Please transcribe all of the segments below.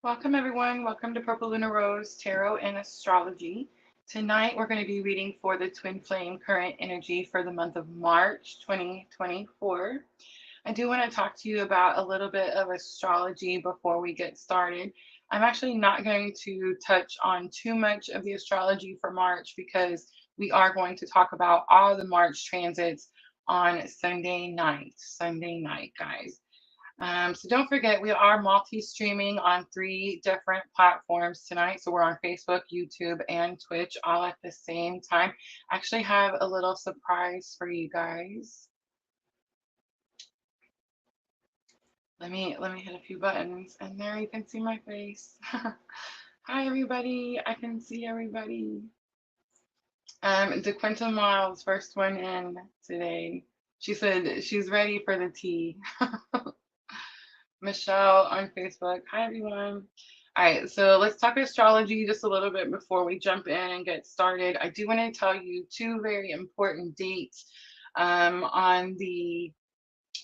Welcome, everyone. Welcome to Purple Lunarose Tarot and Astrology. Tonight, we're going to be reading for the Twin Flame current energy for the month of March 2024. I do want to talk to you about a little bit of astrology before we get started. I'm actually not going to touch on too much of the astrology for March because we are going to talk about all the March transits on Sunday night. Sunday night, guys. So don't forget, we are multi-streaming on 3 different platforms tonight. So we're on Facebook, YouTube, and Twitch all at the same time. I actually have a little surprise for you guys. Let me hit a few buttons, and there you can see my face. Hi, everybody. I can see everybody. DeQuinta Miles, first one in today. She said she's ready for the tea. Michelle on Facebook. Hi, everyone. All right, so let's talk astrology just a little bit before we jump in and get started. I do want to tell you 2 very important dates on the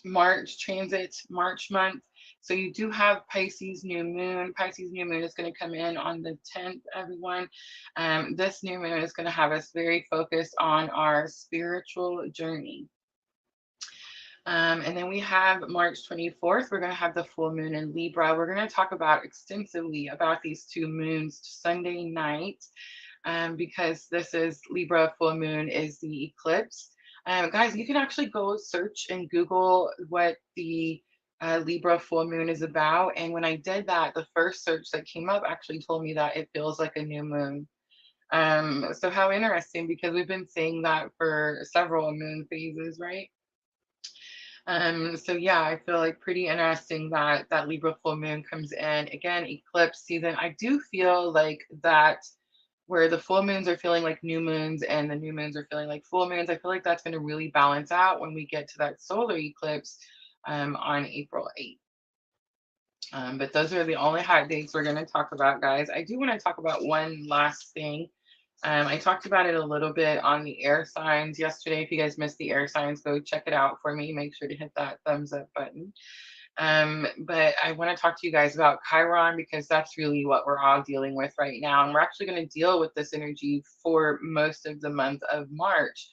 March transit, March month. So you do have Pisces new moon. Pisces new moon is going to come in on the 10th, everyone. This new moon is going to have us very focused on our spiritual journey. And then we have March 24th. We're going to have the full moon in Libra. We're going to talk about extensively about these 2 moons Sunday night because this is Libra full moon is the eclipse. Guys, you can actually go search and Google what the Libra full moon is about. And when I did that, the first search that came up actually told me that it feels like a new moon. So how interesting, because we've been saying that for several moon phases, right? So yeah, I feel like pretty interesting that that Libra full moon comes in again, eclipse season. I do feel like that where the full moons are feeling like new moons and the new moons are feeling like full moons. I feel like that's going to really balance out when we get to that solar eclipse on April 8th. But those are the only hot dates we're going to talk about, guys. I do want to talk about one last thing. I talked about it a little bit on the air signs yesterday. If you guys missed the air signs, go check it out for me. Make sure to hit that thumbs up button. But I want to talk to you guys about Chiron because that's really what we're all dealing with right now. And we're actually going to deal with this energy for most of the month of March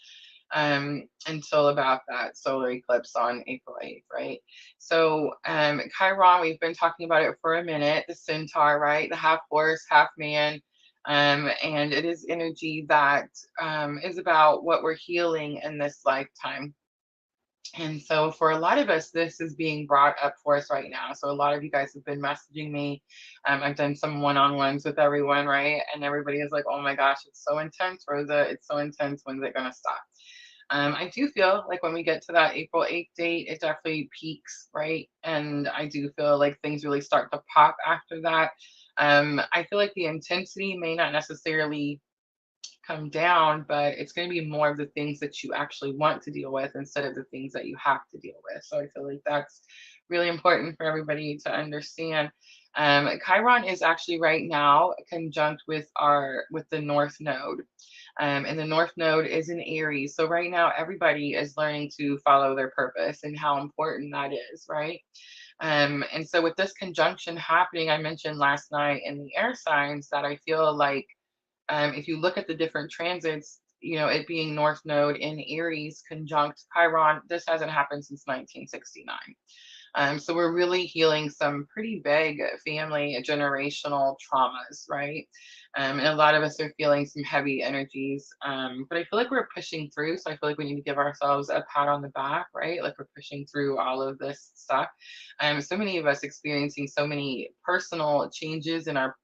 until about that solar eclipse on April 8th, right? So, Chiron, we've been talking about it for a minute, the centaur, right? The half horse, half man. And it is energy that is about what we're healing in this lifetime. And so, for a lot of us, this is being brought up for us right now. So, a lot of you guys have been messaging me. I've done some one on ones with everyone, right? And everybody is like, oh my gosh, it's so intense, Rosa. It's so intense. When's it going to stop? I do feel like when we get to that April 8th date, it definitely peaks, right? And I do feel like things really start to pop after that. I feel like the intensity may not necessarily come down, but it's going to be more of the things that you actually want to deal with instead of the things that you have to deal with. So I feel like that's really important for everybody to understand. Chiron is actually right now conjunct with the North Node. And the North Node is in Aries. So right now, everybody is learning to follow their purpose and how important that is, right? And so with this conjunction happening, I mentioned last night in the air signs that I feel like if you look at the different transits, you know, it being North Node in Aries conjunct Chiron, this hasn't happened since 1969. So we're really healing some pretty big family generational traumas, right? And a lot of us are feeling some heavy energies. But I feel like we're pushing through. So I feel like we need to give ourselves a pat on the back, right? Like we're pushing through all of this stuff. So many of us experiencing so many personal changes in our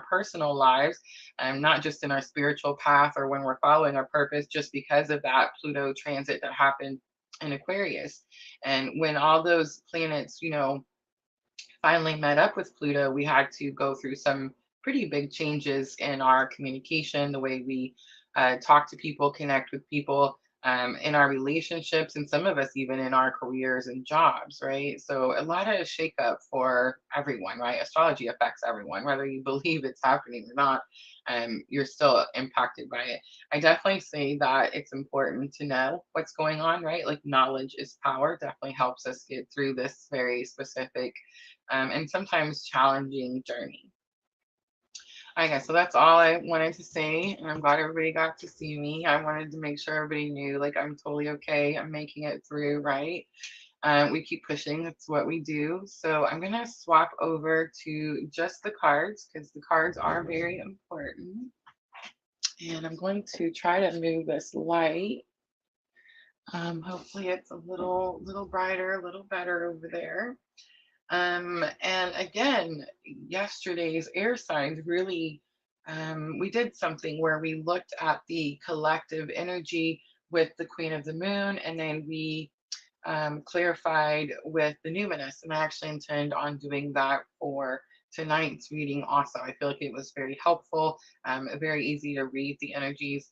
personal lives, not just in our spiritual path or when we're following our purpose, just because of that Pluto transit that happened in Aquarius. And when all those planets, you know, finally met up with Pluto, we had to go through some pretty big changes in our communication, the way we talk to people, connect with people, in our relationships, and some of us even in our careers and jobs, right? So a lot of shakeup for everyone, right? Astrology affects everyone, whether you believe it's happening or not. You're still impacted by it. I definitely say that it's important to know what's going on, right? Like knowledge is power, definitely helps us get through this very specific and sometimes challenging journey. Okay, so that's all I wanted to say, and I'm glad everybody got to see me. I wanted to make sure everybody knew, like, I'm totally okay. I'm making it through, right? We keep pushing. That's what we do. So I'm gonna swap over to just the cards because the cards are very important. And I'm going to try to move this light. Hopefully it's a little brighter, a little better over there. And again, yesterday's air signs really, we did something where we looked at the collective energy with the Queen of the Moon, and then we clarified with the numinous. And I actually intend on doing that for tonight's reading also. I feel like it was very helpful, very easy to read the energies.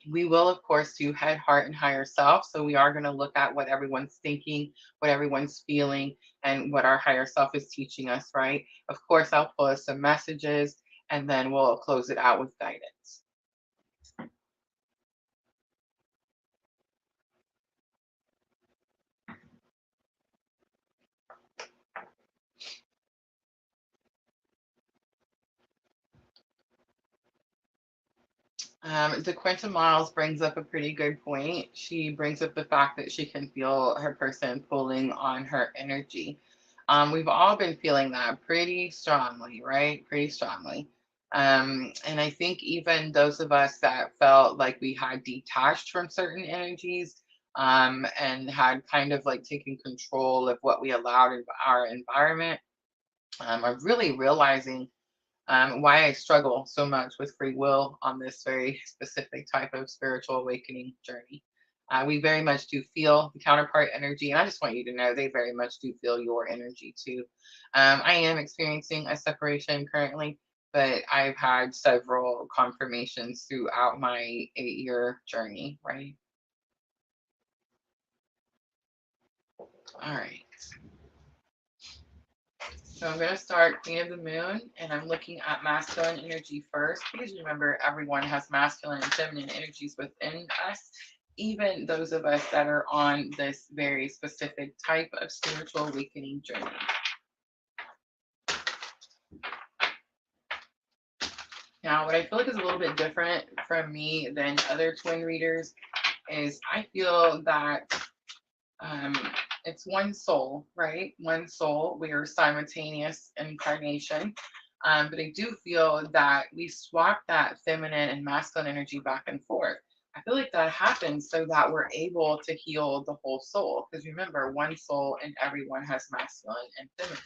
We will, of course, do head, heart, and higher self. So we are going to look at what everyone's thinking, what everyone's feeling, and what our higher self is teaching us, right? Of course, I'll pull us some messages and then we'll close it out with guidance. The Quentin Miles brings up a pretty good point. She brings up the fact that she can feel her person pulling on her energy. We've all been feeling that pretty strongly, right? Pretty strongly. And I think even those of us that felt like we had detached from certain energies, and had kind of like taken control of what we allowed in our environment, are really realizing why I struggle so much with free will on this very specific type of spiritual awakening journey. We very much do feel the counterpart energy, and I just want you to know they very much do feel your energy too. I am experiencing a separation currently, but I've had several confirmations throughout my 8-year journey, right? All right. So I'm going to start Queen of the Moon, and I'm looking at masculine energy first. Please remember, everyone has masculine and feminine energies within us, even those of us that are on this very specific type of spiritual awakening journey. Now, what I feel like is a little bit different from me than other twin readers is I feel that um, it's one soul, right? One soul. We are simultaneous incarnation. But I do feel that we swap that feminine and masculine energy back and forth. I feel like that happens so that we're able to heal the whole soul. Because remember, one soul and everyone has masculine and feminine.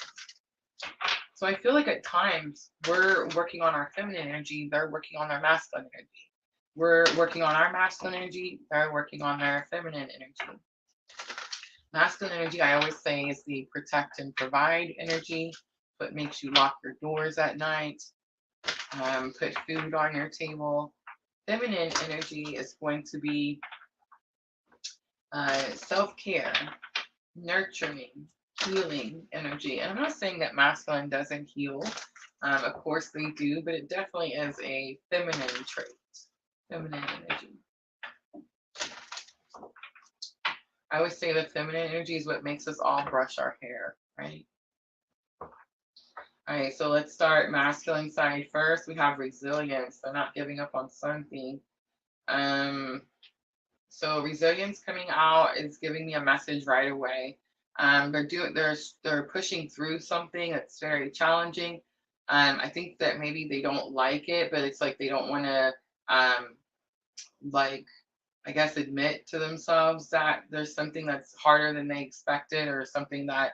So I feel like at times we're working on our feminine energy, they're working on their masculine energy. We're working on our masculine energy, they're working on their feminine energy. Masculine energy, I always say, is the protect and provide energy. What makes you lock your doors at night, put food on your table. Feminine energy is going to be self-care, nurturing, healing energy. And I'm not saying that masculine doesn't heal. Of course they do, but it definitely is a feminine trait, feminine energy. I always say the feminine energy is what makes us all brush our hair, right? All right, so let's start masculine side first. We have resilience. They're not giving up on something. So resilience coming out is giving me a message right away. They're pushing through something that's very challenging. I think that maybe they don't like it, but it's like they don't want to like, I guess, admit to themselves that there's something that's harder than they expected, or something that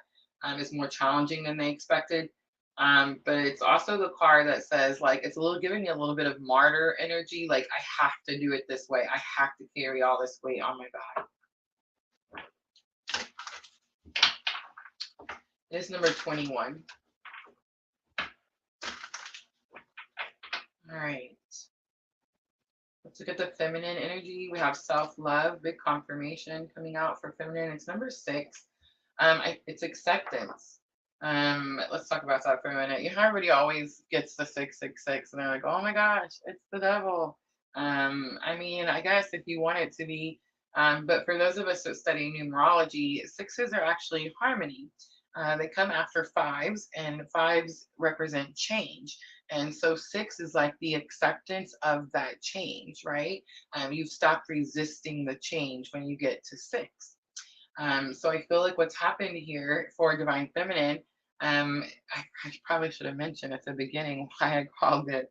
is more challenging than they expected. But it's also the card that says, like, it's a little giving me a little bit of martyr energy. Like, I have to do it this way. I have to carry all this weight on my back. It's number 21. All right. Let's look at the feminine energy. We have self-love, big confirmation coming out for feminine. It's number 6. It's acceptance. Let's talk about that for a minute. You know, everybody always gets the 666, and they're like, "Oh my gosh, it's the devil." I mean, I guess if you want it to be, but for those of us that study numerology, 6s are actually harmony. They come after fives, and fives represent change. And so six is like the acceptance of that change, right? You've stopped resisting the change when you get to six. So I feel like what's happened here for Divine Feminine, um, I probably should have mentioned at the beginning why I called it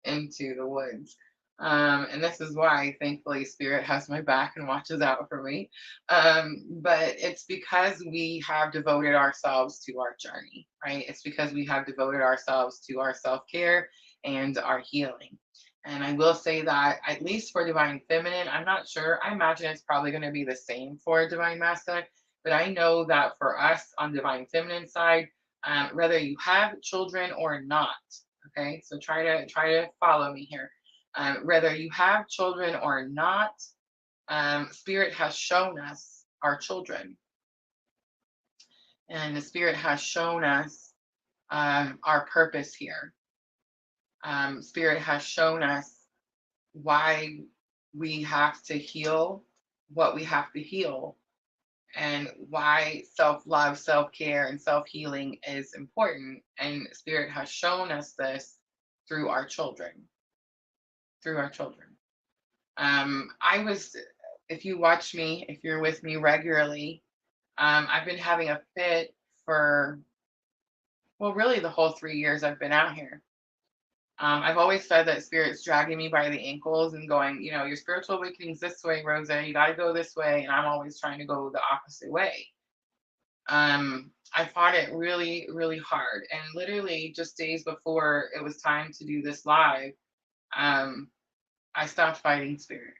Into the Woods. And this is why, thankfully, Spirit has my back and watches out for me. But it's because we have devoted ourselves to our journey, right? It's because we have devoted ourselves to our self care and our healing. And I will say that, at least for Divine Feminine, I'm not sure. I imagine it's probably going to be the same for Divine Masculine. But I know that for us on Divine Feminine side, whether you have children or not, okay, so try to follow me here. Whether you have children or not, Spirit has shown us our children, and the Spirit has shown us our purpose here. Spirit has shown us why we have to heal what we have to heal, and why self-love, self-care, and self-healing is important. And Spirit has shown us this through our children, through our children. I was, if you watch me, if you're with me regularly, I've been having a fit for, well, really the whole 3 years I've been out here. I've always said that Spirit's dragging me by the ankles and going, your spiritual awakening's this way, Rosa. You got to go this way. And I'm always trying to go the opposite way. I fought it really, really hard. And literally just days before it was time to do this live, I stopped fighting Spirit.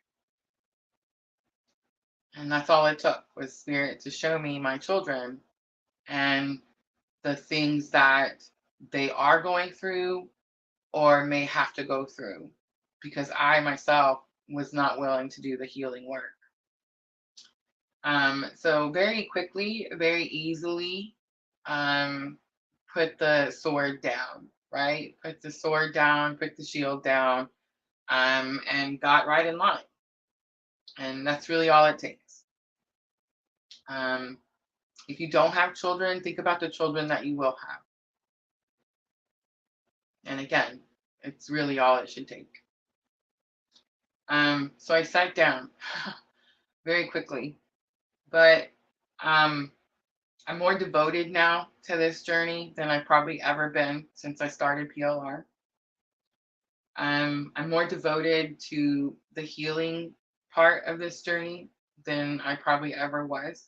And that's all it took, was Spirit to show me my children and the things that they are going through or may have to go through, because I myself was not willing to do the healing work. So very quickly, very easily, put the sword down, right? Put the sword down, put the shield down, and got right in line. And that's really all it takes. If you don't have children, think about the children that you will have. And again, it's really all it should take. So I sat down very quickly, but I'm more devoted now to this journey than I've probably ever been since I started PLR. I'm more devoted to the healing part of this journey than I probably ever was.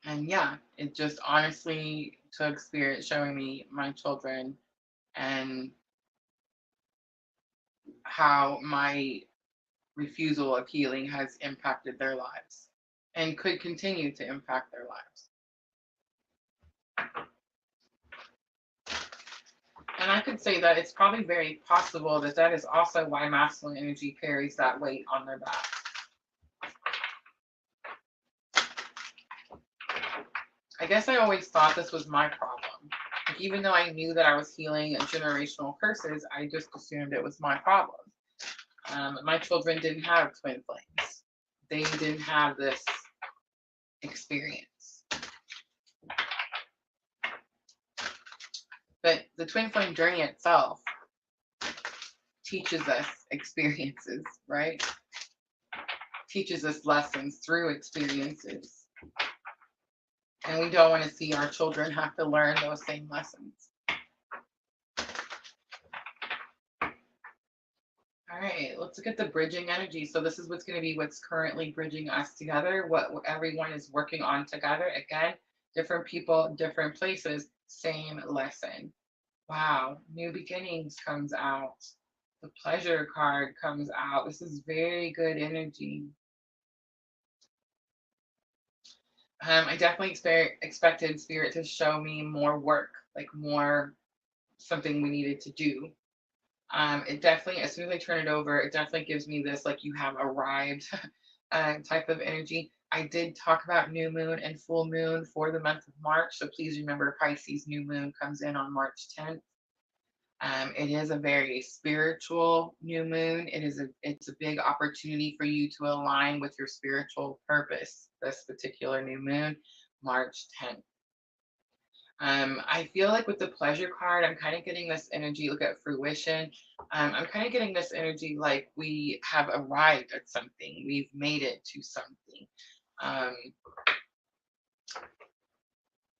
And yeah, it just honestly took Spirit showing me my children and how my refusal of healing has impacted their lives and could continue to impact their lives. And I could say that it's probably very possible that that is also why masculine energy carries that weight on their back. I guess I always thought this was my problem. Like, even though I knew that I was healing generational curses, I just assumed it was my problem. My children didn't have twin flames. They didn't have this experience. But the twin flame journey itself teaches us experiences, right? Teaches us lessons through experiences. And we don't want to see our children have to learn those same lessons. All right, let's look at the bridging energy. So this is what's going to be what's currently bridging us together, what everyone is working on together. Again, different people, different places, same lesson. Wow, new beginnings comes out. The pleasure card comes out. This is very good energy. I definitely expected Spirit to show me more work, like more something we needed to do. It definitely, as soon as I turn it over, it definitely gives me this, like, you have arrived type of energy. I did talk about new moon and full moon for the month of March. So please remember, Pisces new moon comes in on March 10th. It is a very spiritual new moon. It's a big opportunity for you to align with your spiritual purpose this particular new moon. March 10th. I feel like with the pleasure card, I'm kind of getting this energy. Look at fruition. I'm kind of getting this energy like we have arrived at something. We've made it to something. Um,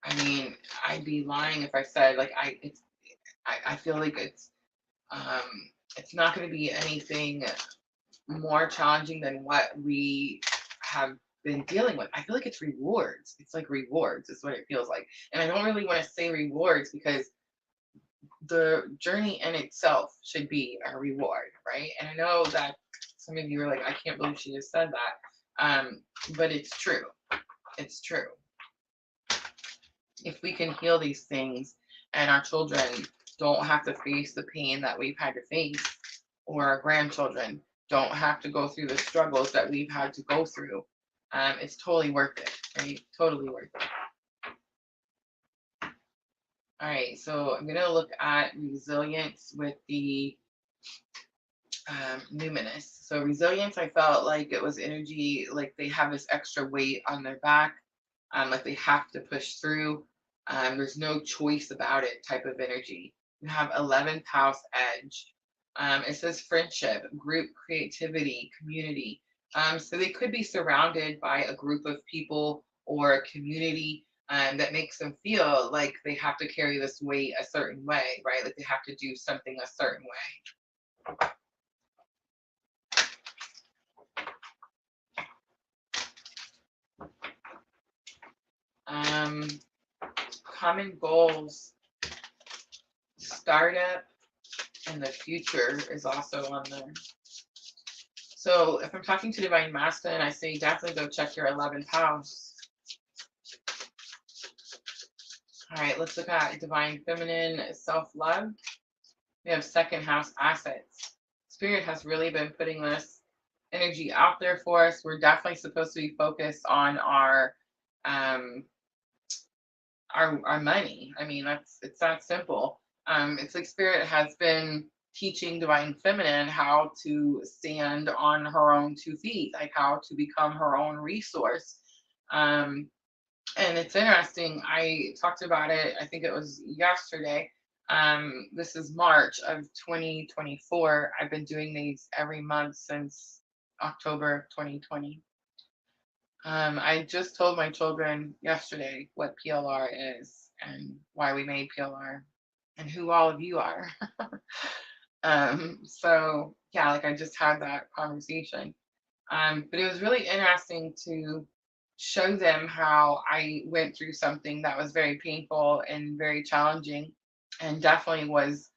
I mean, I'd be lying if I said like I feel like it's not going to be anything more challenging than what we have been dealing with. I feel like it's rewards. It's like rewards is what it feels like. And I don't really want to say rewards because the journey in itself should be a reward, right? And I know that some of you are like, I can't believe she just said that. But it's true. It's true. If we can heal these things and our children don't have to face the pain that we've had to face, or our grandchildren don't have to go through the struggles that we've had to go through, it's totally worth it, right? Totally worth it. All right, so I'm going to look at resilience with the numinous. So resilience, I felt like it was energy, like they have this extra weight on their back, like they have to push through. There's no choice about it type of energy. You have 11th house edge. It says friendship, group, creativity, community. So they could be surrounded by a group of people or a community that makes them feel like they have to carry this weight a certain way, right? Like they have to do something a certain way. Common goals, startup, and the future is also on there. So if I'm talking to Divine Masculine, I say definitely go check your 11th house. All right, let's look at Divine Feminine, self-love. We have 2nd house, assets. Spirit has really been putting this energy out there for us. We're definitely supposed to be focused on our money. I mean, it's that simple. It's like Spirit has been teaching Divine Feminine how to stand on her own 2 feet, like how to become her own resource. And it's interesting. I talked about it, I think it was yesterday. This is March of 2024. I've been doing these every month since October of 2020. I just told my children yesterday what PLR is and why we made PLR and who all of you are. So yeah, like I just had that conversation. But it was really interesting to show them how I went through something that was very painful and very challenging and definitely was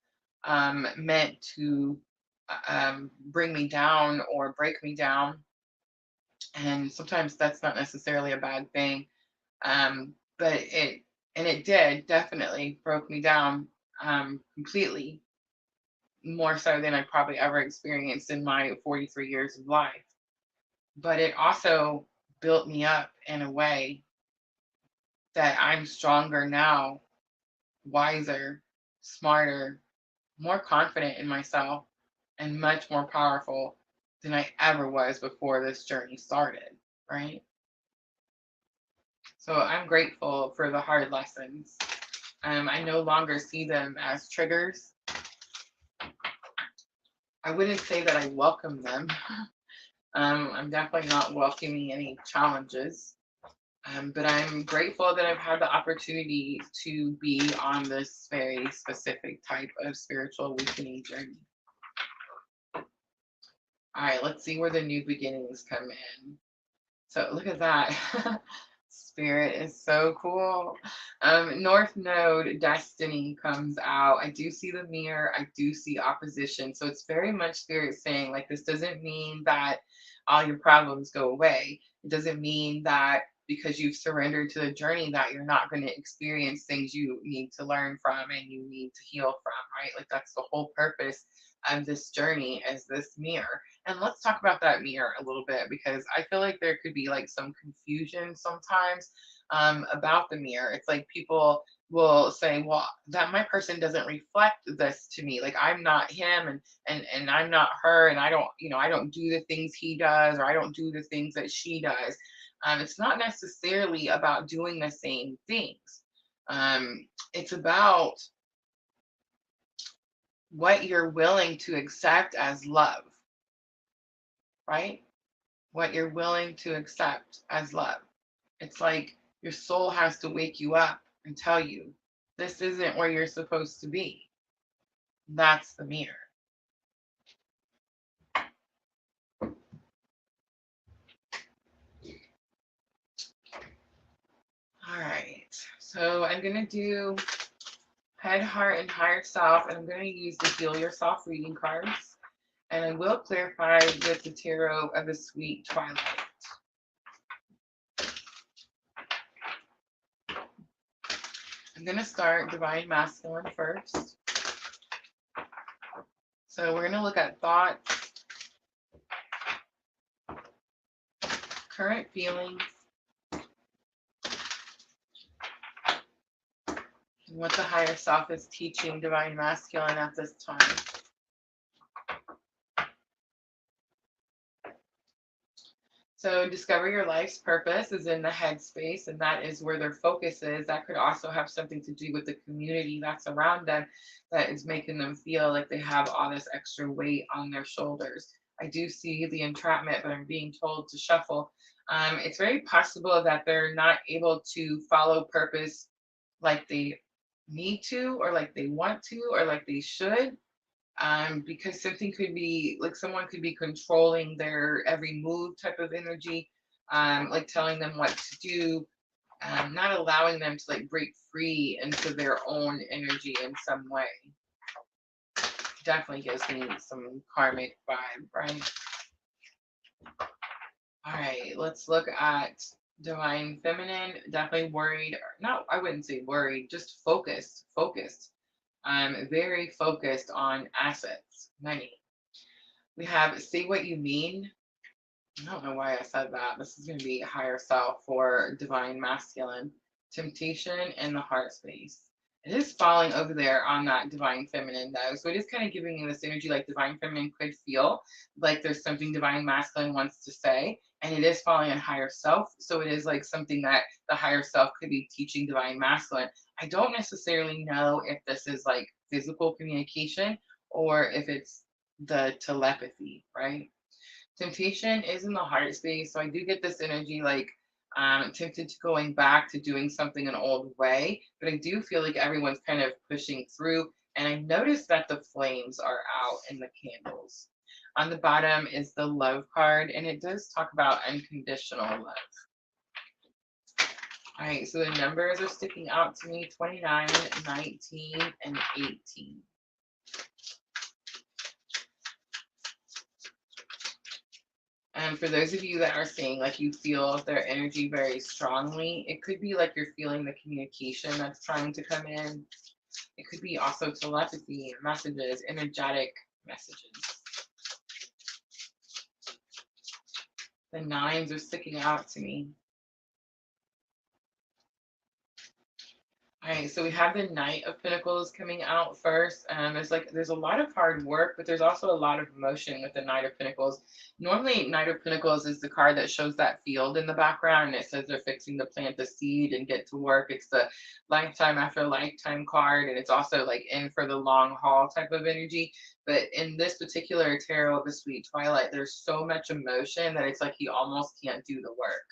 meant to bring me down or break me down. And sometimes that's not necessarily a bad thing. But it did definitely broke me down completely, more so than I probably ever experienced in my 43 years of life. But it also built me up in a way that I'm stronger now, wiser, smarter, more confident in myself, and much more powerful than I ever was before this journey started, right? So I'm grateful for the hard lessons. I no longer see them as triggers. I wouldn't say that I welcome them. I'm definitely not welcoming any challenges. But I'm grateful that I've had the opportunity to be on this very specific type of spiritual awakening journey. All right, let's see where the new beginnings come in. So look at that. Spirit is so cool. North Node Destiny comes out. I do see the mirror. I do see opposition. So it's very much Spirit saying, like, this doesn't mean that all your problems go away. It doesn't mean that because you've surrendered to the journey that you're not going to experience things you need to learn from and you need to heal from, right? Like that's the whole purpose of this journey, as this mirror. And let's talk about that mirror a little bit, because I feel like there could be like some confusion sometimes about the mirror. It's like people will say, well, that my person doesn't reflect this to me. Like I'm not him and I'm not her, and I don't, I don't do the things he does, or I don't do the things that she does. It's not necessarily about doing the same things. It's about what you're willing to accept as love, right? What you're willing to accept as love. It's like your soul has to wake you up and tell you this isn't where you're supposed to be. That's the mirror. All right. So I'm going to do head, heart, and higher self, and I'm going to use the Heal Yourself reading cards. And I will clarify with the tarot of the sweet twilight. I'm going to start divine masculine first. So we're going to look at thoughts, current feelings, and what the higher self is teaching divine masculine at this time. So discover your life's purpose is in the headspace, and that is where their focus is. That could also have something to do with the community that's around them that is making them feel like they have all this extra weight on their shoulders. I do see the entrapment, but I'm being told to shuffle. It's very possible that they're not able to follow purpose like they need to, or like they want to, or like they should. Because something could be like someone could be controlling their every move type of energy, like telling them what to do, not allowing them to like break free into their own energy in some way. Definitely gives me some karmic vibe, right? All right, let's look at divine feminine. Definitely worried, or no, I wouldn't say worried, just focused. I'm very focused on assets, money. We have say what you mean. I don't know why I said that. This is going to be higher self for divine masculine. Temptation in the heart space. It is falling over there on that divine feminine though. So it is kind of giving me this energy like divine feminine could feel like there's something divine masculine wants to say. And it is falling on higher self. So it is like something that the higher self could be teaching divine masculine. I don't necessarily know if this is like physical communication or if it's the telepathy, right? Temptation is in the heart space. So I do get this energy like tempted to going back to doing something an old way, but I do feel like everyone's kind of pushing through. And I noticed that the flames are out in the candles. On the bottom is the love card, and it does talk about unconditional love. All right, so the numbers are sticking out to me 29, 19, and 18. And for those of you that are saying like you feel their energy very strongly, it could be like you're feeling the communication that's trying to come in. It could be also telepathy, messages, energetic messages. The nines are sticking out to me. All right, so we have the Knight of Pentacles coming out first. There's a lot of hard work, but there's also a lot of emotion with the Knight of Pentacles. Normally, Knight of Pentacles is the card that shows that field in the background, and it says they're fixing to plant the seed and get to work. It's the lifetime after lifetime card, and it's also like in for the long haul type of energy. But in this particular tarot of the Sweet Twilight, there's so much emotion that it's like he almost can't do the work.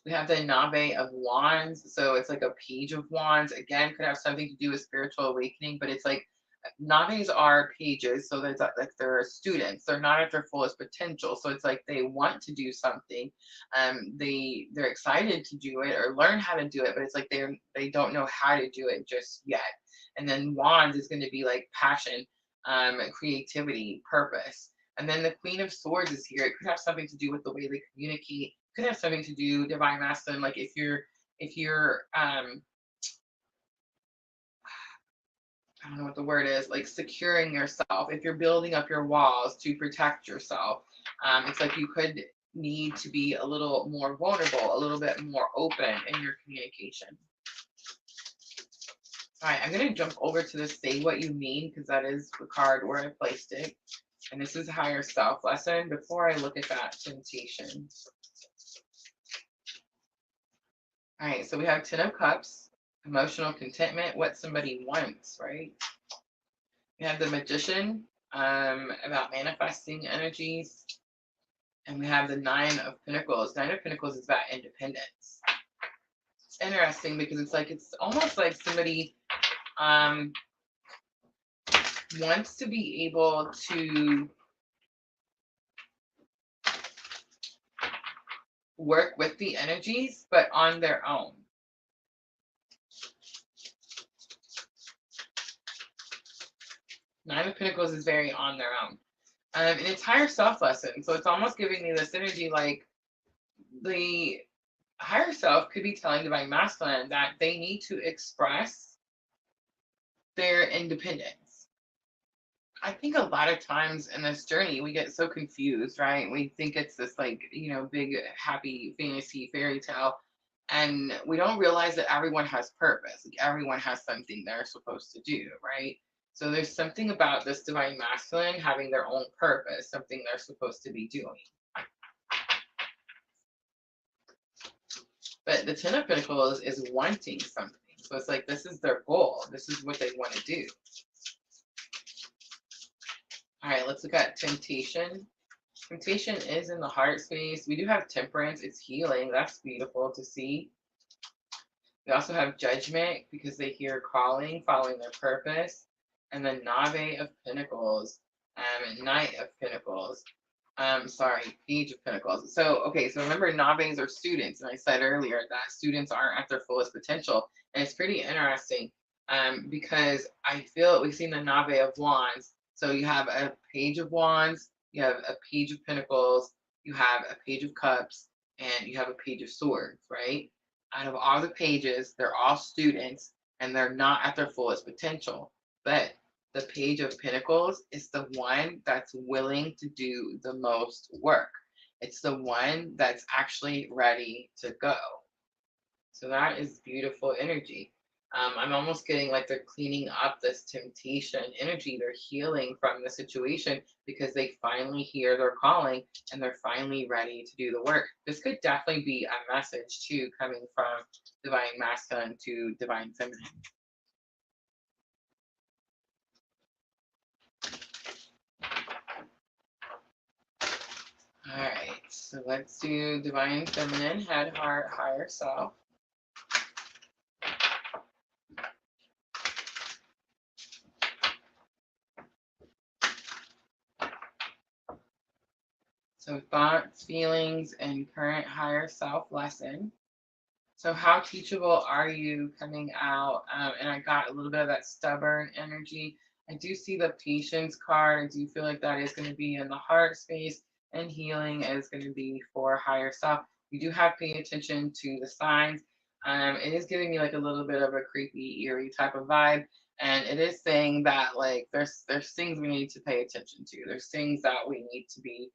We have the Nave of Wands. So it's like a Page of Wands. Again, could have something to do with spiritual awakening, but it's like Naves are pages. So there's like they're students. They're not at their fullest potential. So it's like they want to do something. They're excited to do it or learn how to do it, but it's like they don't know how to do it just yet. And then Wands is going to be like passion, creativity, purpose. And then the Queen of Swords is here. It could have something to do with the way they communicate. Could have something to do divine masculine. Like if you're I don't know what the word is, like securing yourself. If you're building up your walls to protect yourself, it's like you could need to be a little more vulnerable, a little bit more open in your communication. All right, I'm going to jump over to the Say What You Mean because that is the card where I placed it. And this is higher self lesson before I look at that temptation. All right, so we have Ten of Cups, emotional contentment, what somebody wants, right? We have the Magician, about manifesting energies. And we have the Nine of Pentacles. Nine of Pentacles is about independence. It's interesting because it's almost like somebody wants to be able to work with the energies, but on their own. Nine of Pentacles is very on their own. And it's higher self lesson. So it's almost giving me this energy like the higher self could be telling Divine Masculine that they need to express their independence. I think a lot of times in this journey, we get so confused, right? We think it's this like, big, happy fantasy fairy tale. And we don't realize that everyone has purpose. Like everyone has something they're supposed to do, right? So there's something about this Divine Masculine having their own purpose, something they're supposed to be doing. But the Ten of Pentacles is wanting something. So it's like this is their goal. This is what they want to do. All right, let's look at temptation. Temptation is in the heart space. We do have temperance. It's healing. That's beautiful to see. We also have judgment because they hear calling, following their purpose. And then Knave of Pentacles, Knight of Pentacles. Page of Pentacles. So, okay, so remember Naves are students. And I said earlier that students aren't at their fullest potential. And it's pretty interesting because I feel we've seen the Nave of Wands. So you have a Page of Wands, you have a Page of Pentacles, you have a Page of Cups, and you have a Page of Swords, right? Out of all the pages, they're all students and they're not at their fullest potential. But the Page of Pentacles is the one that's willing to do the most work. It's the one that's actually ready to go. So that is beautiful energy. I'm almost getting like they're cleaning up this temptation energy. They're healing from the situation because they finally hear their calling and they're finally ready to do the work. This could definitely be a message too, coming from Divine Masculine to Divine Feminine. All right, so let's do Divine Feminine, Head, Heart, Higher Self. So thoughts, feelings, and current higher self lesson. So how teachable are you coming out? And I got a little bit of that stubborn energy. I do see the patience card. I do feel like that is going to be in the heart space, and healing is going to be for higher self. You do have to pay attention to the signs. It is giving me like a little bit of a creepy, eerie type of vibe. And it is saying that like there's things we need to pay attention to. There's things that we need to be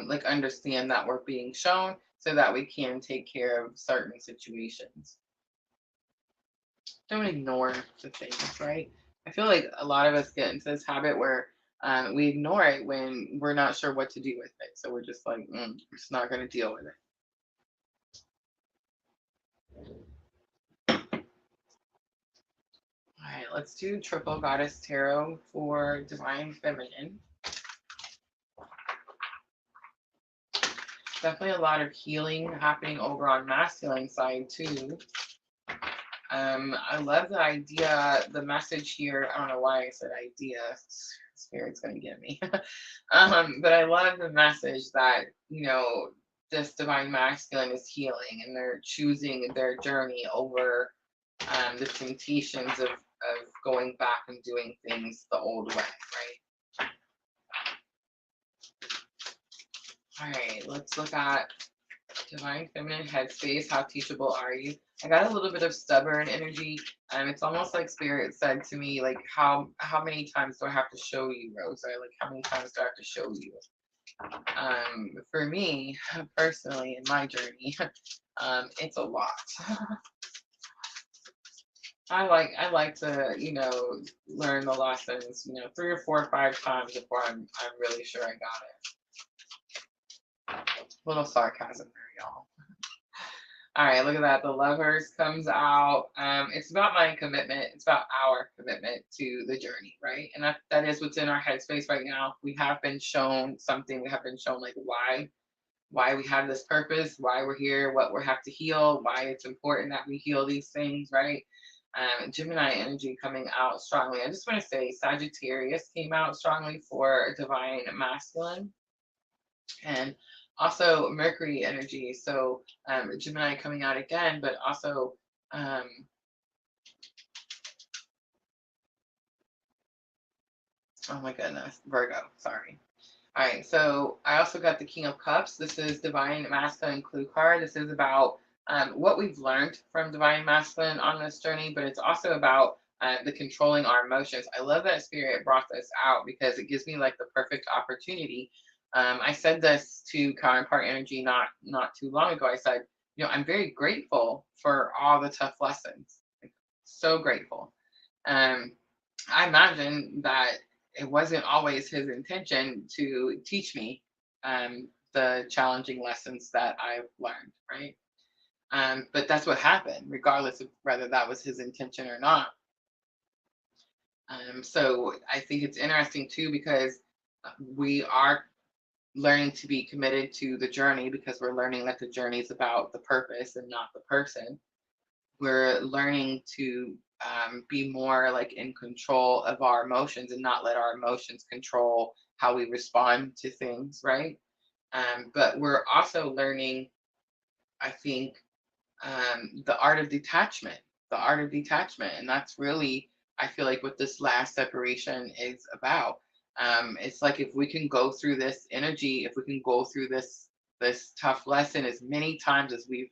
like understand that we're being shown so that we can take care of certain situations. Don't ignore the things, right? I feel like a lot of us get into this habit where we ignore it when we're not sure what to do with it. So we're just like, we're just not going to deal with it. All right, let's do Triple Goddess Tarot for Divine Feminine. Definitely a lot of healing happening over on masculine side too. I love the idea, the message here. I don't know why I said idea. Spirit's gonna get me. But I love the message that this divine masculine is healing, and they're choosing their journey over the temptations of going back and doing things the old way, right? All right, let's look at Divine Feminine headspace. How teachable are you? I got a little bit of stubborn energy. It's almost like Spirit said to me, like, how many times do I have to show you, Rosa? Like, how many times do I have to show you? For me, personally, in my journey, it's a lot. I like to, learn the lessons, 3 or 4 or 5 times before I'm really sure I got it. A little sarcasm there, y'all. All right, look at that. The lovers comes out. It's about my commitment. It's about our commitment to the journey, right? And that is what's in our headspace right now. We have been shown something. We have been shown like why we have this purpose, why we're here, what we have to heal, why it's important that we heal these things, right? Gemini energy coming out strongly. I just want to say Sagittarius came out strongly for divine masculine, and also Mercury energy. So Gemini coming out again, but also um, oh my goodness, Virgo. Sorry. All right, so I also got the King of Cups. This is Divine Masculine Clue card. This is about what we've learned from Divine Masculine on this journey, but it's also about the controlling our emotions. I love that Spirit brought this out because it gives me like the perfect opportunity. I said this to Counterpart Energy not too long ago. I said, you know, I'm very grateful for all the tough lessons. Like, so grateful. Um, I imagine that it wasn't always his intention to teach me the challenging lessons that I've learned, right? But that's what happened, regardless of whether that was his intention or not. So I think it's interesting too because we are learning to be committed to the journey because we're learning that the journey is about the purpose and not the person. We're learning to be more like in control of our emotions and not let our emotions control how we respond to things, right? But we're also learning, I think, the art of detachment, the art of detachment. And that's really, I feel like, what this last separation is about. It's like if we can go through this energy, if we can go through this tough lesson as many times as we've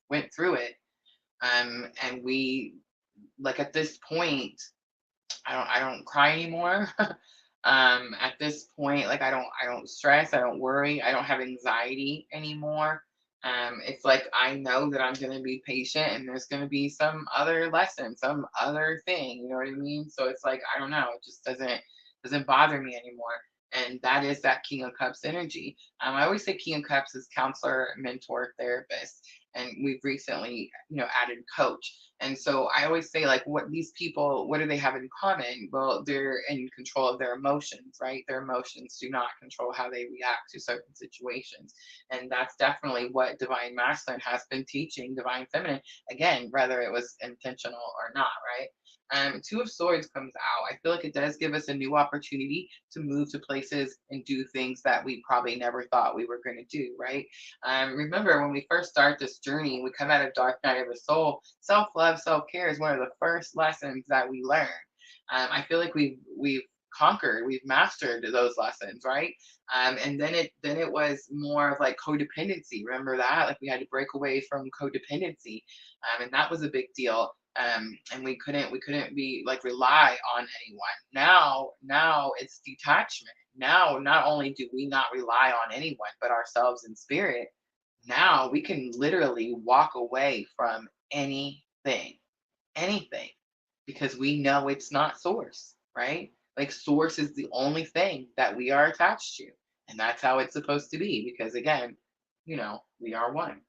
went through it, and we like at this point I don't cry anymore. At this point, like I don't stress, I don't worry, I don't have anxiety anymore. It's like I know that I'm gonna be patient and there's gonna be some other lesson, some other thing, you know what I mean? So it's like I don't know, it just doesn't bother me anymore. And that is that King of Cups energy. I always say King of Cups is counselor, mentor, therapist, and we've recently, added coach. And so I always say, like, what these people, what do they have in common? Well, they're in control of their emotions, right? Their emotions do not control how they react to certain situations. And that's definitely what Divine Masculine has been teaching Divine Feminine, again, whether it was intentional or not, right? Two of Swords comes out. I feel like it does give us a new opportunity to move to places and do things that we probably never thought we were going to do, right? Remember, when we first start this journey, we come out of Dark Night of the Soul. Self-love, self-care is one of the first lessons that we learn. I feel like we've conquered, we've mastered those lessons, right? And then it was more of like codependency. Remember that? Like we had to break away from codependency, and that was a big deal. And we couldn't be like rely on anyone. Now it's detachment. Now not only do we not rely on anyone but ourselves in spirit, now we can literally walk away from anything, because we know it's not source, right? Like source is the only thing that we are attached to. And that's how it's supposed to be, because again, we are one.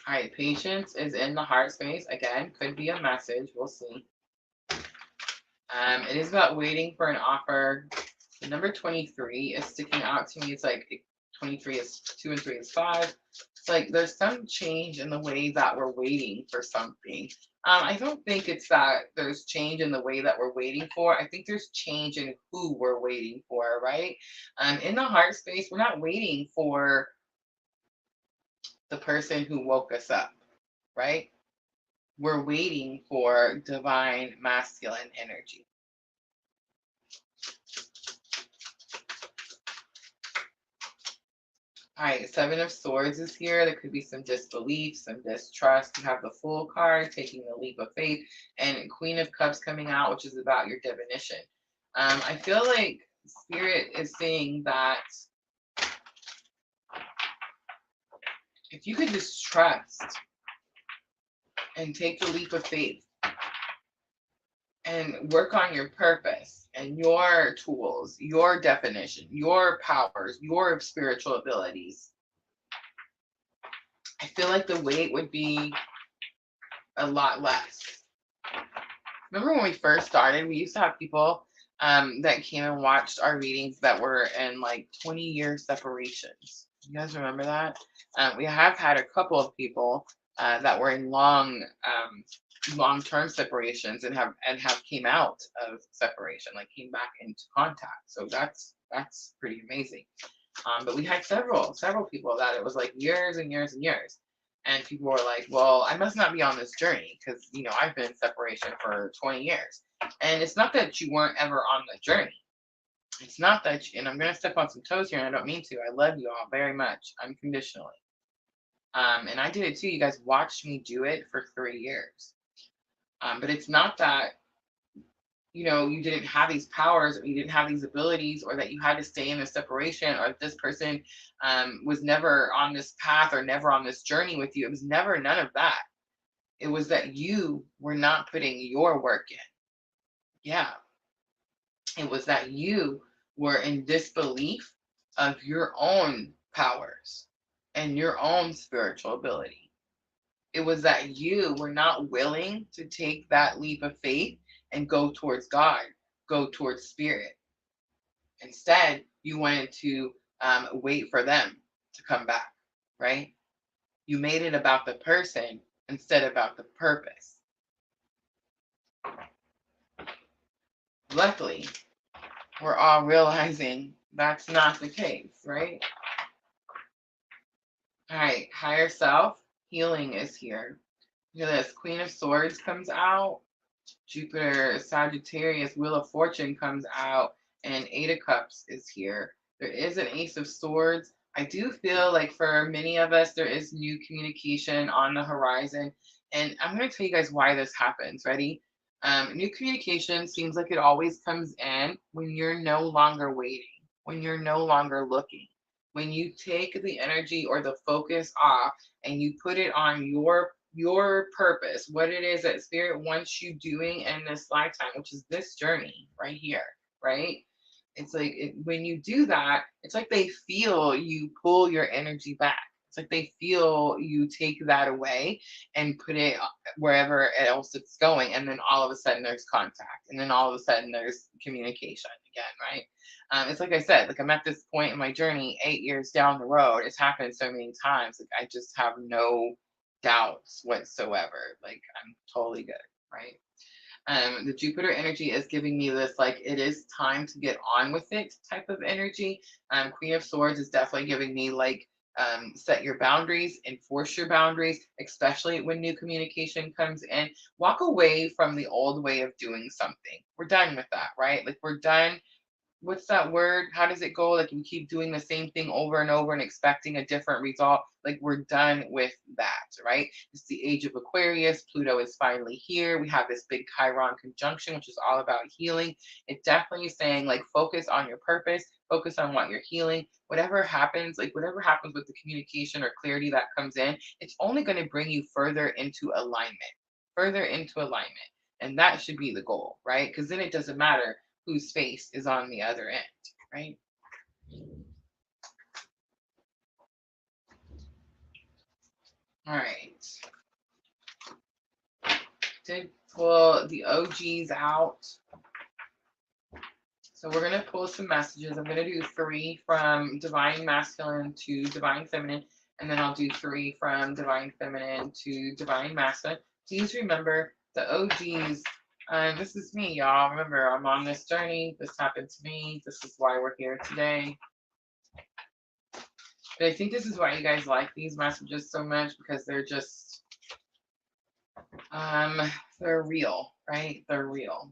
All right, patience is in the heart space. Again, could be a message. We'll see. It is about waiting for an offer. The number 23 is sticking out to me. It's like 23 is 2 and 3 is 5. It's like there's some change in the way that we're waiting for something. I don't think it's that there's change in the way that we're waiting for. I think there's change in who we're waiting for, right? In the heart space, we're not waiting for the person who woke us up, right? We're waiting for divine masculine energy. All right, Seven of Swords is here. There could be some disbelief, some distrust. You have the Fool card, taking the leap of faith, and Queen of Cups coming out, which is about your divination. I feel like Spirit is saying that if you could just trust and take the leap of faith, and work on your purpose and your tools, your definition, your powers, your spiritual abilities, I feel like the weight would be a lot less. Remember when we first started, we used to have people that came and watched our readings that were in like 20-year separations. You guys remember that? We have had a couple of people that were in long-term separations and have came out of separation, like came back into contact. So that's pretty amazing. But we had several people that it was like years and years and years. And people were like, well, I must not be on this journey because, I've been in separation for 20 years. And it's not that you weren't ever on the journey. It's not that, and I'm going to step on some toes here, and I don't mean to. I love you all very much, unconditionally. And I did it too. You guys watched me do it for 3 years. But it's not that you didn't have these powers or you didn't have these abilities or that you had to stay in a separation or this person was never on this path or never on this journey with you. It was never none of that. It was that you were not putting your work in. Yeah. It was that you were in disbelief of your own powers and your own spiritual ability. It was that you were not willing to take that leap of faith and go towards God, go towards spirit. Instead, you wanted to wait for them to come back, right? You made it about the person instead about the purpose. Luckily, we're all realizing that's not the case, right? All right, higher self, healing is here. Look at this, Queen of Swords comes out. Jupiter, Sagittarius, Wheel of Fortune comes out, and Eight of Cups is here. There is an Ace of Swords. I do feel like for many of us, there is new communication on the horizon. And I'm going to tell you guys why this happens. Ready? New communication seems like it always comes in when you're no longer waiting, when you're no longer looking. When you take the energy or the focus off and you put it on your purpose, what it is that spirit wants you doing in this lifetime, which is this journey right here, right? It's like when you do that, it's like they feel you pull your energy back. It's like they feel you take that away and put it wherever else it's going. And then all of a sudden there's contact. And then all of a sudden there's communication again, right? It's like I said, like I'm at this point in my journey, 8 years down the road. It's happened so many times. Like I just have no doubts whatsoever. Like I'm totally good, right? The Jupiter energy is giving me this like it is time to get on with it type of energy. Queen of Swords is definitely giving me like set your boundaries, enforce your boundaries, especially when new communication comes in. Walk away from the old way of doing something. We're done with that, right? Like we're done. What's that word? How does it go? Like we keep doing the same thing over and over and expecting a different result. Like we're done with that, right? It's the age of Aquarius. Pluto is finally here. We have this big Chiron conjunction, which is all about healing. It definitely is saying like focus on your purpose, focus on what you're healing. Whatever happens, like whatever happens with the communication or clarity that comes in, it's only going to bring you further into alignment, further into alignment. And that should be the goal, right? Because then it doesn't matter whose face is on the other end, right? All right. Did pull the OGs out. So we're going to pull some messages. I'm going to do 3 from Divine Masculine to Divine Feminine, and then I'll do 3 from Divine Feminine to Divine Masculine. Please remember the OGs. This is me, y'all. Remember, I'm on this journey. This happened to me. This is why we're here today. But I think this is why you guys like these messages so much, because they're just, they're real, right? They're real.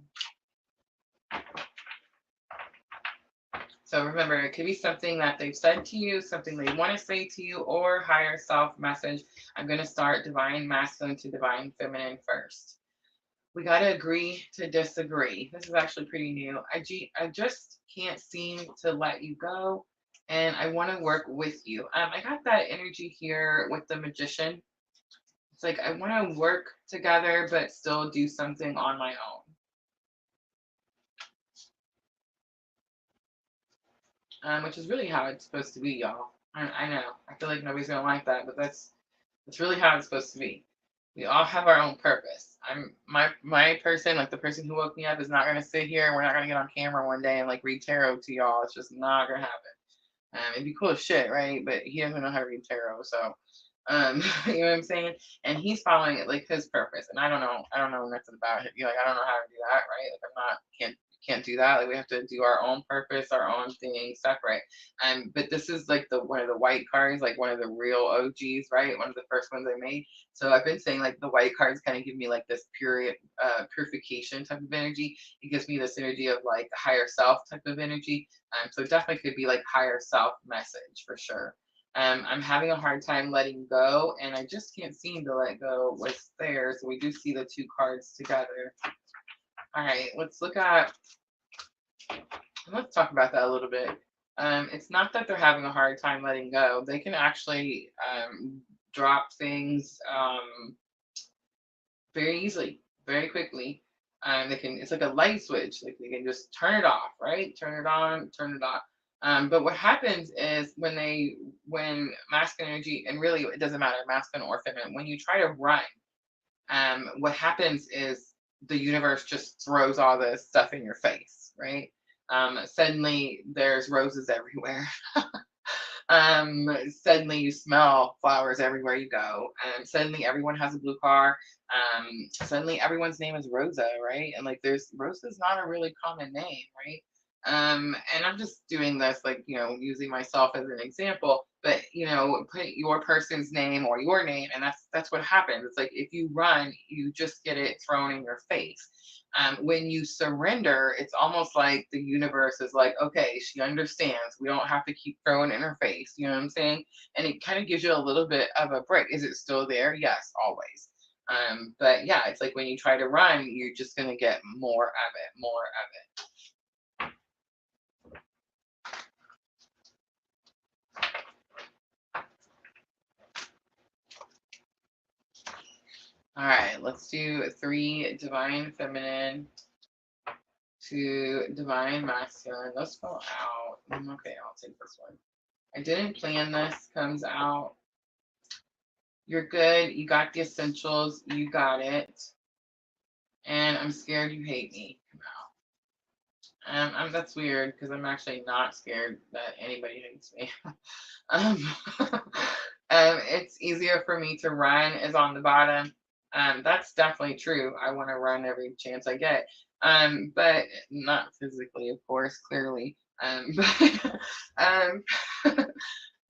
So remember, it could be something that they've said to you, something they want to say to you, or higher self message. I'm going to start Divine Masculine to Divine Feminine first. We got to agree to disagree. This is actually pretty new. I just can't seem to let you go, and I want to work with you. I got that energy here with the Magician. It's like I want to work together, but still do something on my own. which is really how it's supposed to be, y'all. I know. I feel like nobody's gonna like that, but that's really how it's supposed to be. We all have our own purpose. My person, like the person who woke me up, is not gonna sit here and we're not gonna get on camera one day and like read tarot to y'all. It's just not gonna happen. It'd be cool as shit, right? But he doesn't know how to read tarot, so you know what I'm saying? And he's following it like his purpose. And I don't know nothing about it. You're like, I don't know how to do that, right? Like I'm not can't do that. Like we have to do our own purpose, our own thing separate. But this is like the one of the white cards, like one of the real OGs, right? One of the first ones I made. So I've been saying like the white cards kind of give me like this purification type of energy. It gives me this energy of like higher self type of energy. So it definitely could be like higher self message for sure. I'm having a hard time letting go, and I just can't seem to let go what's there. So we do see the two cards together. All right, let's talk about that a little bit. It's not that they're having a hard time letting go. They can actually drop things very easily, very quickly. It's like a light switch. Like they can just turn it off, right? Turn it on, turn it off. But what happens is when masculine energy, and really it doesn't matter, masculine or feminine, when you try to run, what happens is the universe just throws all this stuff in your face, right? Suddenly there's roses everywhere. Suddenly you smell flowers everywhere you go. Suddenly everyone has a blue car. Suddenly everyone's name is Rosa, right? And like Rosa's not a really common name, right? And I'm just doing this like, using myself as an example, but put your person's name or your name, and that's what happens. It's like if you run, you just get it thrown in your face. When you surrender, it's almost like the universe is like, okay, she understands. We don't have to keep throwing it in her face. You know what I'm saying? And it kind of gives you a little bit of a break. Is it still there? Yes, always. But yeah, it's like when you try to run, you're just gonna get more of it, more of it. All right, let's do 3 divine feminine to divine masculine. Let's go out. Okay, I'll take this one. I didn't plan this. Comes out. You're good. You got the essentials. You got it. And I'm scared you hate me. Come out. That's weird because I'm actually not scared that anybody hates me. um, it's easier for me to run is on the bottom. That's definitely true. I want to run every chance I get. But not physically, of course, clearly. But,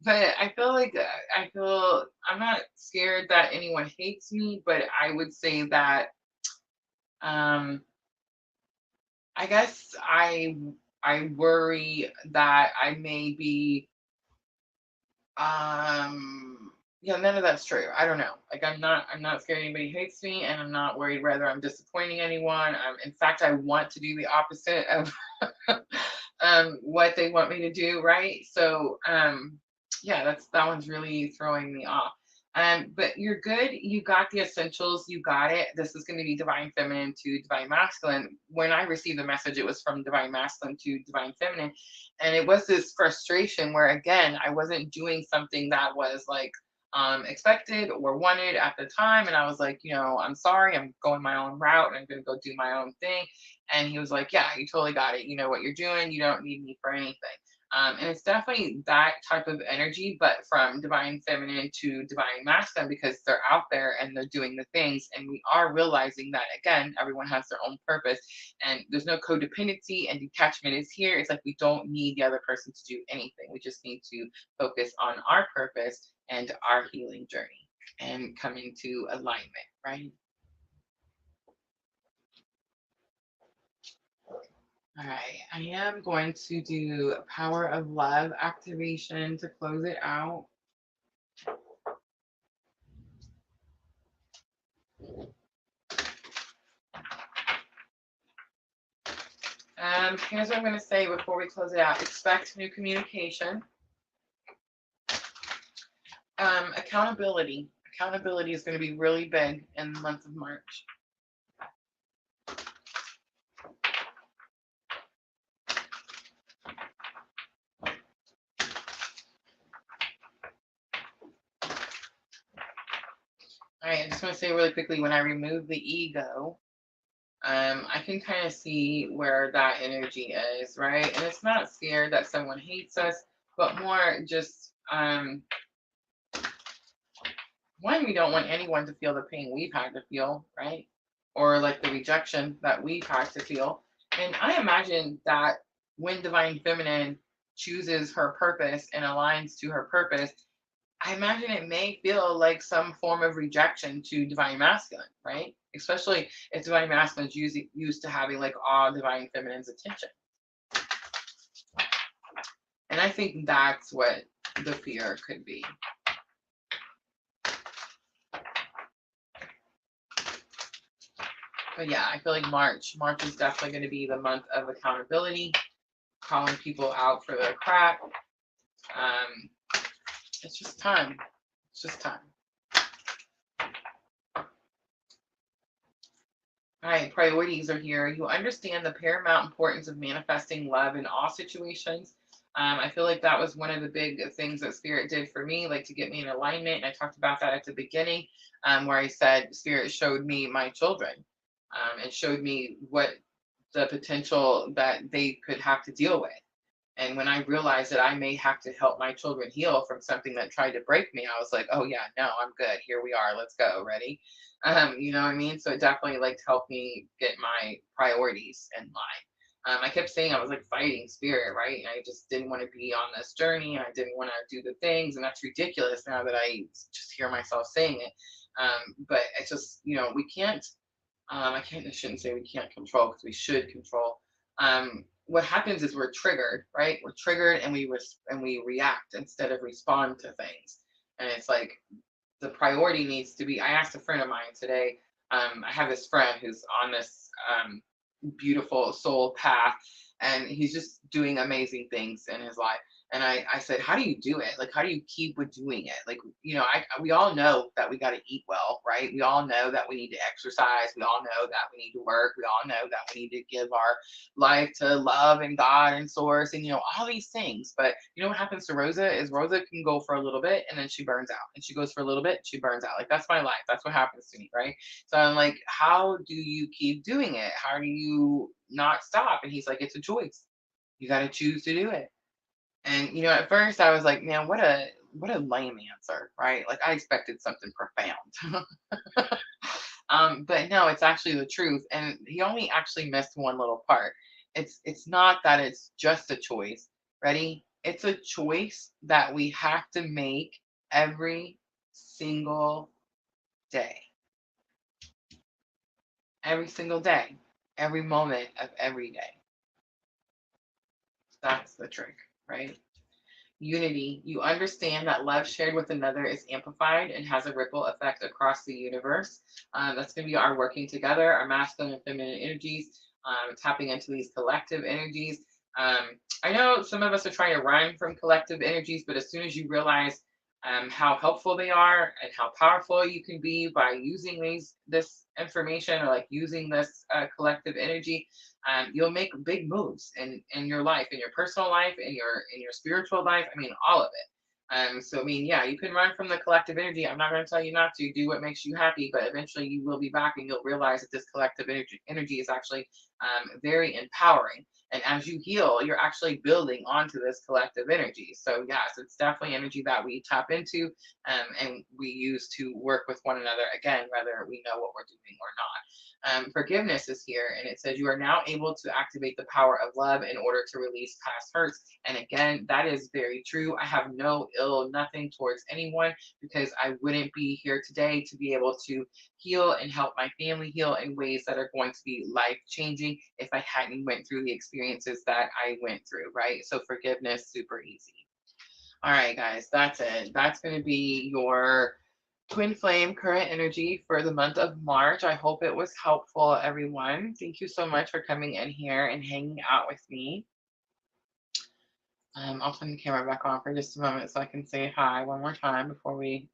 but I'm not scared that anyone hates me, but I would say that um, I guess I worry that I may be yeah, none of that's true. I don't know. Like I'm not scared anybody hates me, and I'm not worried whether I'm disappointing anyone. In fact, I want to do the opposite of what they want me to do, right? So yeah, that one's really throwing me off. But you're good. You got the essentials. You got it. This is going to be divine feminine to divine masculine. When I received the message, it was from divine masculine to divine feminine. And it was this frustration where, again, I wasn't doing something that was like expected or wanted at the time. And I was like, I'm sorry, I'm going my own route and I'm going to go do my own thing. And he was like, yeah, you totally got it. You know what you're doing. You don't need me for anything. And it's definitely that type of energy, but from divine feminine to divine masculine, because they're out there and they're doing the things. And we are realizing that, again, everyone has their own purpose and there's no codependency and detachment is here. It's like we don't need the other person to do anything. We just need to focus on our purpose and our healing journey and come into alignment, right? All right, I am going to do power of love activation to close it out. Here's what I'm going to say before we close it out. Expect new communication. Accountability. Accountability is going to be really big in the month of March. All right, I just want to say really quickly, when I remove the ego, I can kind of see where that energy is, right? And it's not scared that someone hates us, but more just one, we don't want anyone to feel the pain we've had to feel, right? Or like the rejection that we've had to feel. And I imagine that when Divine Feminine chooses her purpose and aligns to her purpose, I imagine it may feel like some form of rejection to Divine Masculine, right? Especially if Divine Masculine is used to having like all Divine Feminine's attention. And I think that's what the fear could be. But yeah, I feel like March is definitely going to be the month of accountability, calling people out for their crap. It's just time. It's just time. All right, priorities are here. You understand the paramount importance of manifesting love in all situations. I feel like that was one of the big things that Spirit did for me, like to get me in alignment. And I talked about that at the beginning, where I said Spirit showed me my children, and showed me what the potential that they could have to deal with. And when I realized that I may have to help my children heal from something that tried to break me, I was like, oh yeah, no, I'm good. Here we are. Let's go. Ready? You know what I mean? So it definitely like helped me get my priorities in line. I kept saying I was like fighting spirit, right? And I just didn't want to be on this journey, and I didn't want to do the things, and that's ridiculous now that I just hear myself saying it. But it's just, we can't. I shouldn't say we can't control, because we should control. What happens is we're triggered, right? We're triggered, and we react instead of respond to things. And it's like the priority needs to be. I asked a friend of mine today. I have this friend who's on this beautiful soul path, and he's just doing amazing things in his life. And I said, how do you do it? Like, how do you keep with doing it? Like, we all know that we got to eat well, right? We all know that we need to exercise. We all know that we need to work. We all know that we need to give our life to love and God and source, and all these things. But you know what happens to Rosa is Rosa can go for a little bit, and then she burns out, and she goes for a little bit, and she burns out. Like, that's my life. That's what happens to me, right? So I'm like, how do you keep doing it? How do you not stop? And he's like, it's a choice. You got to choose to do it. And at first I was like, man, what a lame answer, right? Like, I expected something profound. But no, it's actually the truth. And he only actually missed one little part. It's not that it's just a choice. Ready? It's a choice that we have to make every single day. Every single day. Every moment of every day. That's the trick, right? Unity. You understand that love shared with another is amplified and has a ripple effect across the universe. That's going to be our working together, our masculine and feminine energies, tapping into these collective energies. I know some of us are trying to run from collective energies, but as soon as you realize how helpful they are and how powerful you can be by using this information, or like using this collective energy, you'll make big moves in your life, in your personal life, in your spiritual life. I mean, all of it. So I mean, yeah, you can run from the collective energy. I'm not going to tell you not to do what makes you happy, but eventually you will be back, and you'll realize that this collective energy is actually very empowering. And as you heal, you're actually building onto this collective energy. So yes, it's definitely energy that we tap into, and we use to work with one another, again, whether we know what we're doing or not. Forgiveness is here, and it says you are now able to activate the power of love in order to release past hurts. And again, that is very true. I have no ill nothing towards anyone, because I wouldn't be here today to be able to heal and help my family heal in ways that are going to be life changing if I hadn't went through the experiences that I went through, right? So forgiveness, super easy. All right, guys, that's it. That's going to be your twin flame current energy for the month of March. I hope it was helpful, everyone. Thank you so much for coming in here and hanging out with me. I'll turn the camera back on for just a moment so I can say hi one more time before we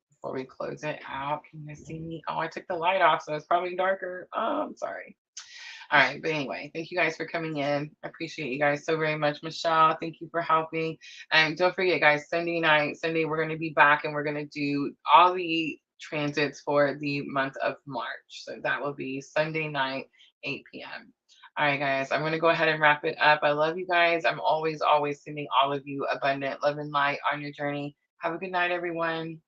close it out. Can you see me? Oh, I took the light off, so it's probably darker. Oh, I'm sorry. All right, but anyway, thank you guys for coming in. I appreciate you guys so very much. Michelle, thank you for helping. And don't forget, guys, Sunday, we're going to be back, and we're going to do all the transits for the month of March. So that will be Sunday night, 8 p.m. All right, guys, I'm going to go ahead and wrap it up. I love you guys. I'm always, always sending all of you abundant love and light on your journey. Have a good night, everyone.